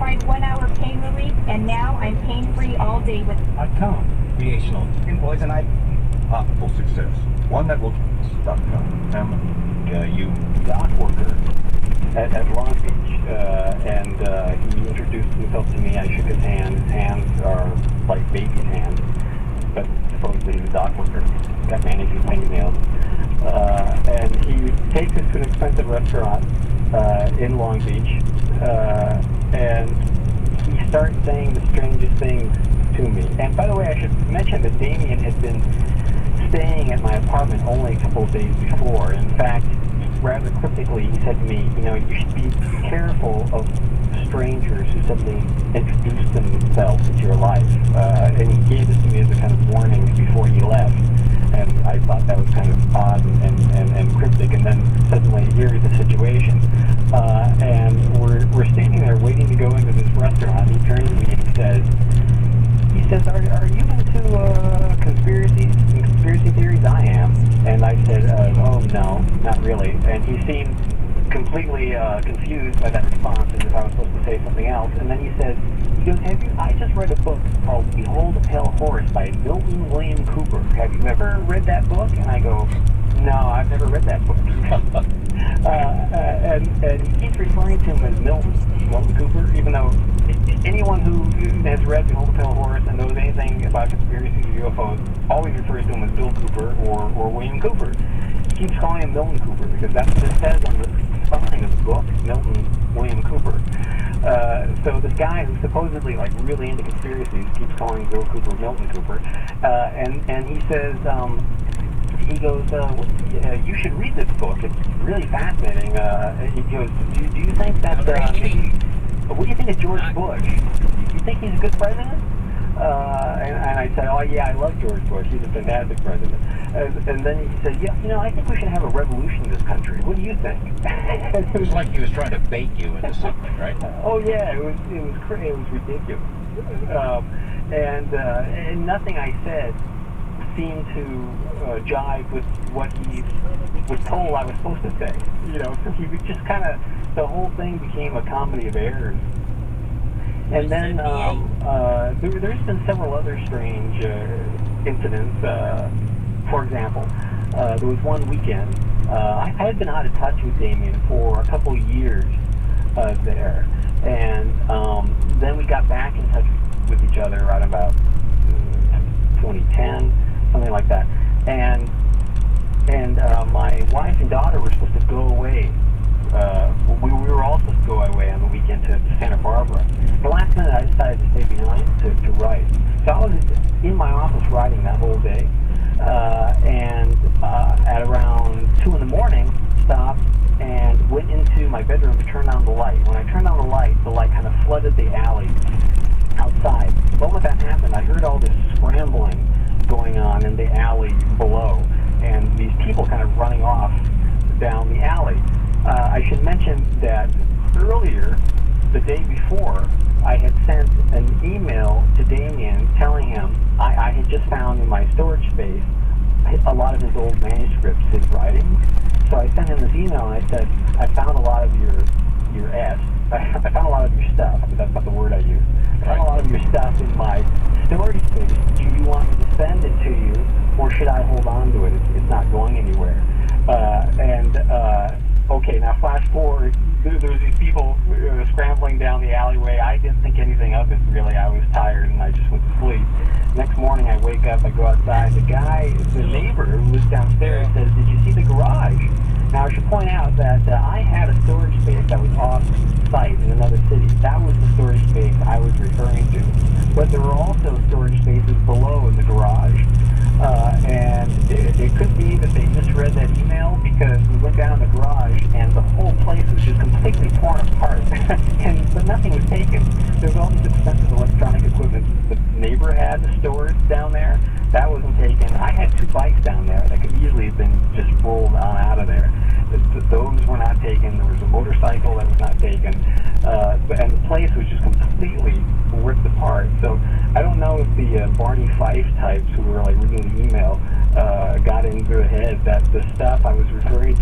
tried 1 hour pain relief, and now I'm pain-free all day with Recreational Poison ivy. Possible success. One that will stop You dock worker at Long Beach, and he introduced himself to me. I shook his hand. His hands are like baby's hands, but supposedly he's a dock worker. Got manicure fingernails. And he takes us to an expensive restaurant in Long Beach, and he starts saying the strangest things to me. And by the way, I should mention that Damien had been staying at my apartment only a couple of days before. In fact, rather cryptically, he said to me, you should be careful of strangers who suddenly introduce themselves into your life. And he gave this to me as a kind of warning before he left. And I thought that was kind of odd and cryptic. And then suddenly here is the situation. And we're standing there waiting to go into this restaurant. He turns to me and he says, are you into conspiracy theories? I am. And I said, oh, no, not really. And he seemed completely confused by that response, as if I was supposed to say something else. And then he goes, I just read a book called Behold a Pale Horse by Milton William Cooper. Have you ever read that book? And I go, no, I've never read that book. And he keeps referring to him as Milton Cooper, even though anyone who has read Behold a Pale Horse and knows anything about conspiracies or UFOs always refers to him as Bill Cooper or William Cooper. He keeps calling him Milton Cooper because that's what it says on the spine of the book, Milton William Cooper. So this guy who's supposedly like really into conspiracies keeps calling Bill Cooper Milton Cooper, and he says, he goes, you should read this book. It's really fascinating. He goes, do you think that, what do you think of George Bush? Do you think he's a good president? And I said, oh yeah, I love George Bush. He's a fantastic president. And then he said, yeah, I think we should have a revolution in this country. What do you think? It was like he was trying to bait you into something, right? Oh yeah, it was ridiculous. And nothing I said seemed to jive with what he was told I was supposed to say. So he was just kind of, the whole thing became a comedy of errors. And then there's been several other strange incidents. For example, there was one weekend, I had been out of touch with Damien for a couple of years there. And then we got back in touch with each other around about 2010, something like that. And my wife and daughter were supposed to go away. We were all supposed to go away on the weekend to Santa Barbara. The last minute, I decided to stay behind to write. So I was in my office writing that whole day, and at around 2 in the morning, stopped and went into my bedroom to turn on the light. When I turned on the light kind of flooded the alley outside. The moment that happened, I heard all this scrambling going on in the alley below, and these people kind of running off down the alley. I should mention that earlier, the day before, I had sent an email to Damien telling him I had just found in my storage space a lot of his old manuscripts, his writings. So I sent him this email and I said, I found a lot of I found a lot of your stuff. I mean, that's not the word I used. I found a lot of your stuff in my storage space. Do you want me to send it to you, or should I hold on to it? It's not going anywhere. Okay, now flash forward. There was these people scrambling down the alleyway. I didn't think anything of it, really. I was tired and I just went to sleep. Next morning I wake up, I go outside. The neighbor who lives downstairs says, did you see the garage? Now I should point out that I had a storage space that was off-site in another city. That was the storage space I was referring to. But there were also storage spaces below in the garage. And it could be that they misread that email, because we went down in the garage and the whole place was just completely torn apart. But nothing was taken. There was all this expensive electronic equipment the neighbor had stored down there. That wasn't taken. I had 2 bikes down there that could easily have been just rolled on out of there. Those were not taken. There was a motorcycle that was not taken. And the place was just completely ripped apart. So I don't know if the Barney Fife types who were like reading the email got into their head that the stuff I was referring to